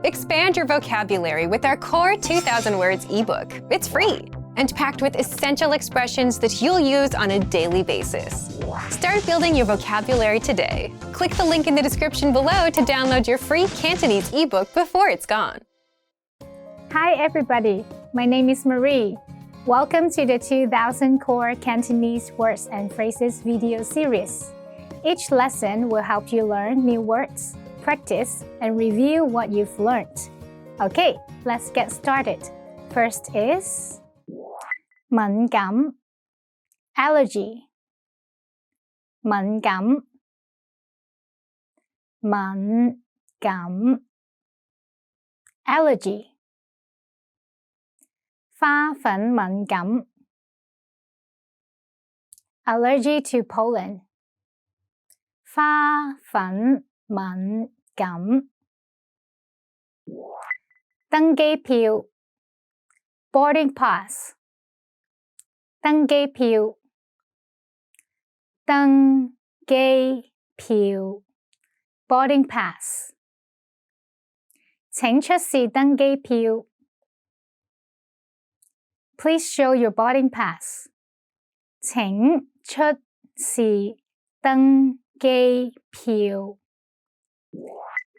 Expand your vocabulary with our Core 2000 Words ebook. It's free and packed with essential expressions that you'll use on a daily basis. Start building your vocabulary today. Click the link in the description below to download your free Cantonese ebook before it's gone. Hi everybody, my name is Marie. Welcome to the 2000 Core Cantonese Words and Phrases video series. Each lesson will help you learn new words, practice, and review what you've learned. Okay, let's get started. First is 敏感 allergy 敏感敏感 allergy 花粉敏感 allergy to pollen 花粉敏感登機票 boarding pass 登機票登機票 boarding pass 請出示登機票 Please show your boarding pass 請出示登機票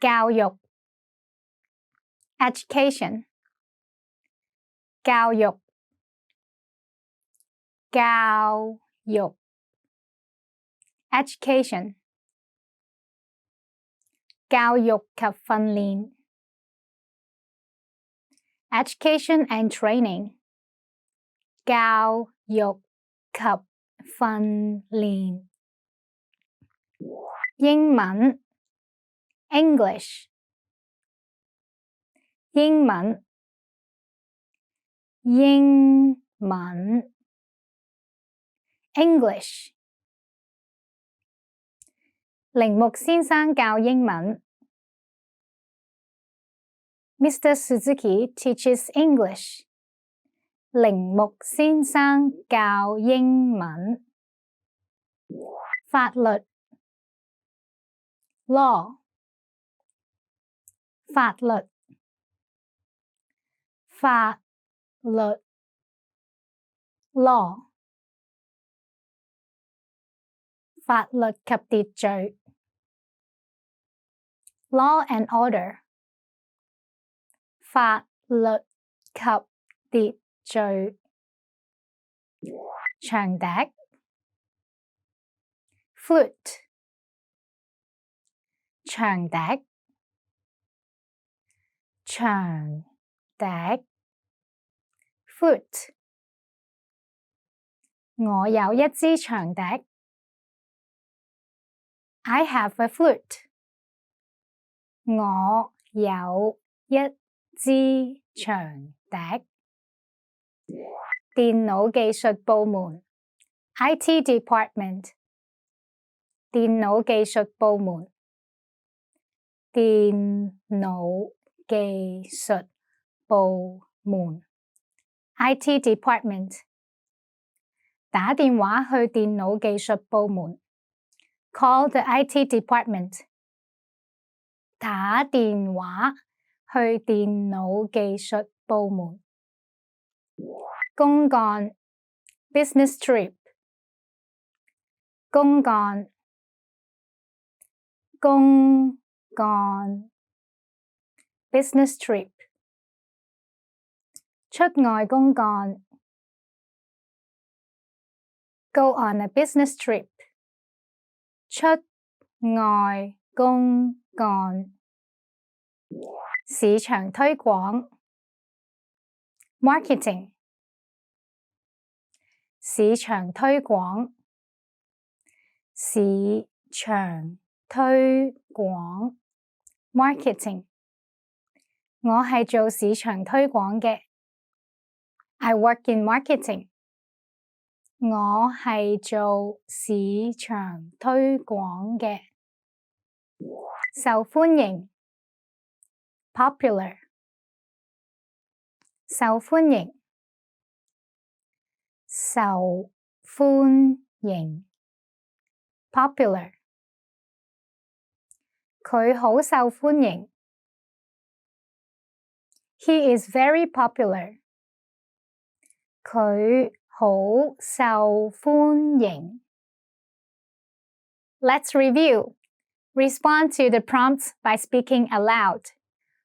教育 education 教育教育 education 教育及訓練 education and training 教育及訓練英文 English 英文英文 English 鈴木先生教英文 Mr. Suzuki teaches English 鈴木先生教英文法律law 法律法律 law 法律及秩序 law and order 法律及秩序長笛 flute 長笛長笛 flute 我有一支長笛 I have a flute 我有一支長笛電腦技術部門 IT department 電腦技術部門電腦技術部門 IT department 打電話去電腦技術部門 Call the IT department 打電話去電腦技術部門公幹 business trip 公幹公幹 business trip 出外公幹 Go on a business trip 出外公幹市場推廣 marketing 市場推廣市場推廣 marketing 我係做市場推廣嘅 I work in marketing 我係做市場推廣嘅受歡迎 popular 受歡迎受歡迎 popular 佢好受歡迎 He is very popular. 佢好受歡迎. Let's review. Respond to the prompts by speaking aloud.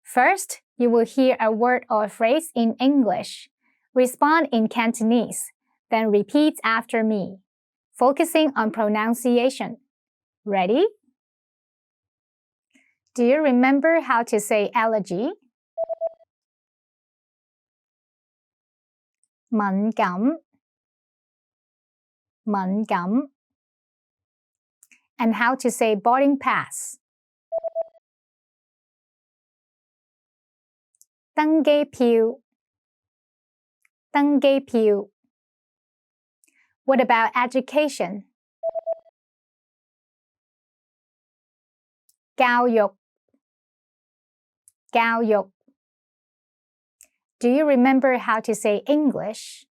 First, you will hear a word or phrase in English. Respond in Cantonese, then repeat after me, focusing on pronunciation. Ready? Do you remember how to say allergy? 敏感 敏感 And how to say boarding pass? 登機票登機票 What about education? 教育教育 Do you remember how to say English?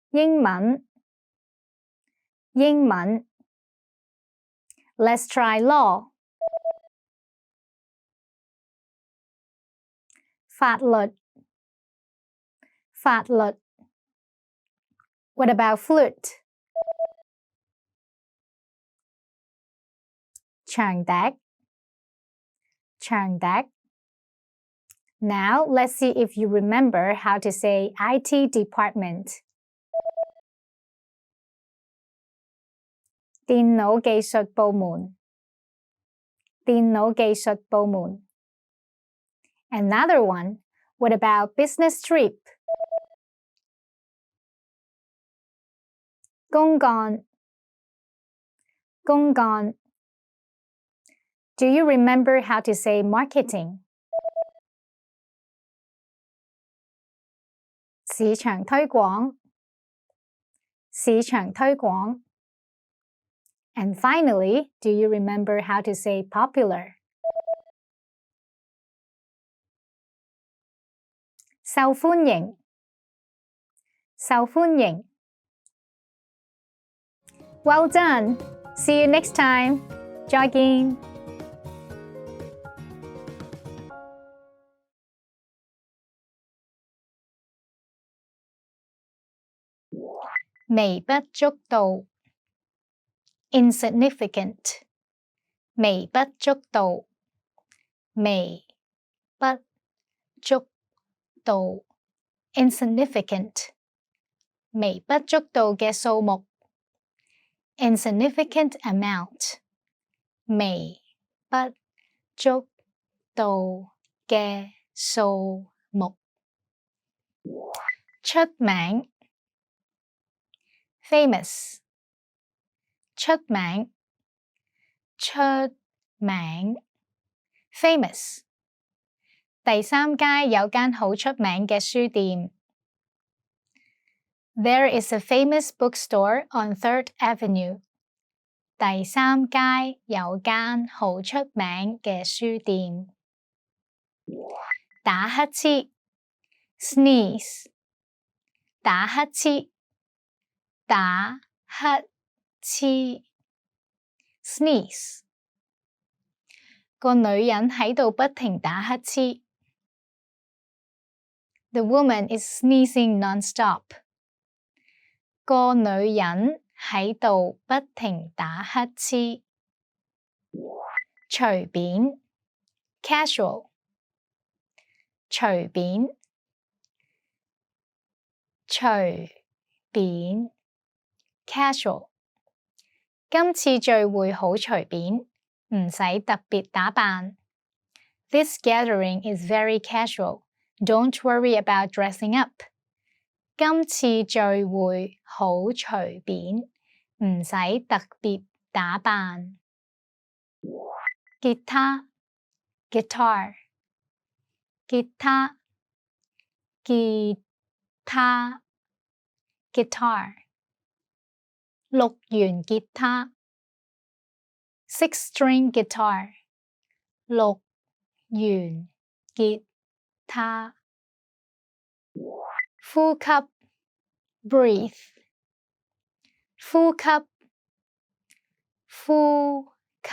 英文英文 Let's try law. 法律法律 What about flute? 長笛長笛 Now let's see if you remember how to say IT department. 電腦技術部門電腦技術部門 Another one, what about business trip? 公幹公幹 Do you remember how to say marketing? 市場推廣市場推廣 And finally, do you remember how to say popular? 受歡迎受歡迎 Well done! See you next time! 再見微不足道 Insignificant 微不足道微不足道 Insignificant 微不足道嘅數目 Insignificant amount 微不足道嘅數目出名famous 出名出名 famous 第三街有間好出名嘅書店 There is a famous bookstore on 3rd Avenue 第三街有間好出名嘅書店打乞嗤 sneeze 打乞嗤打乞嗤 sneeze 個女人喺度不停打乞嗤 The woman is sneezing non-stop 個女人喺度不停打乞嗤隨便 casual 隨便隨便 casual 今次聚會好隨便，唔使特別打扮。This gathering is very casual. Don't worry about dressing up. 今次聚會好隨便，唔使特別打扮。吉他 guitar 吉他吉他 guitar 六弦吉他 six-string guitar 六弦吉他呼吸 breathe 呼吸呼吸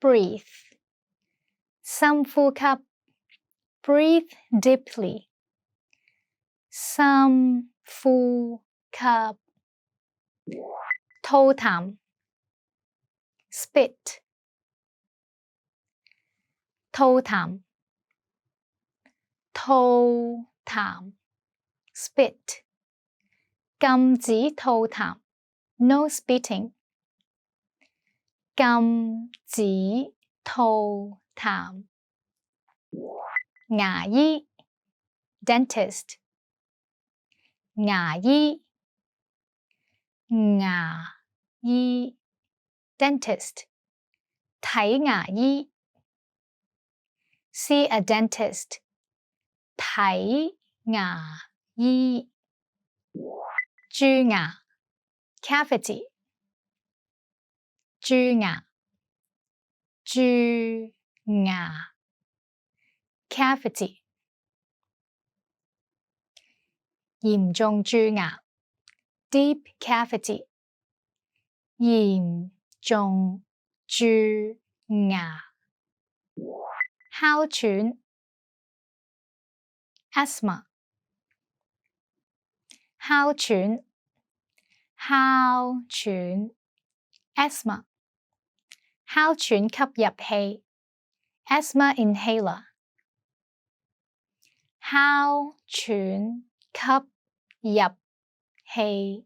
breathe Some full cup. Breathe deeply. Some full cup. Thâu thẳm. Spit. Thâu thẳm. Thâu thẳm. Spit. Cấm chỉ thâu thẳm. No spitting. Cấm chỉ thâu thẳm. Ngả y. Dentist. Ngả y. Ngả y. Dentist. Thấy ngả y. See a dentist. Thấy ngả y. Chu ngả. Cavity. Chu ngả. Chu ngả. Cavity.嚴重蛀牙 Deep cavity. 嚴重蛀牙 哮喘 Asthma. 哮喘 哮喘 Asthma. 哮喘吸入氣 Asthma inhaler. 哮喘吸入氣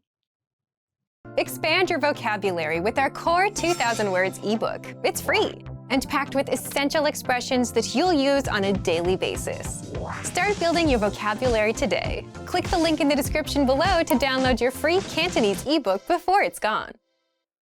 Expand your vocabulary with our Core 2000 Words ebook. It's free and packed with essential expressions that you'll use on a daily basis. Start building your vocabulary today. Click the link in the description below to download your free Cantonese ebook before it's gone.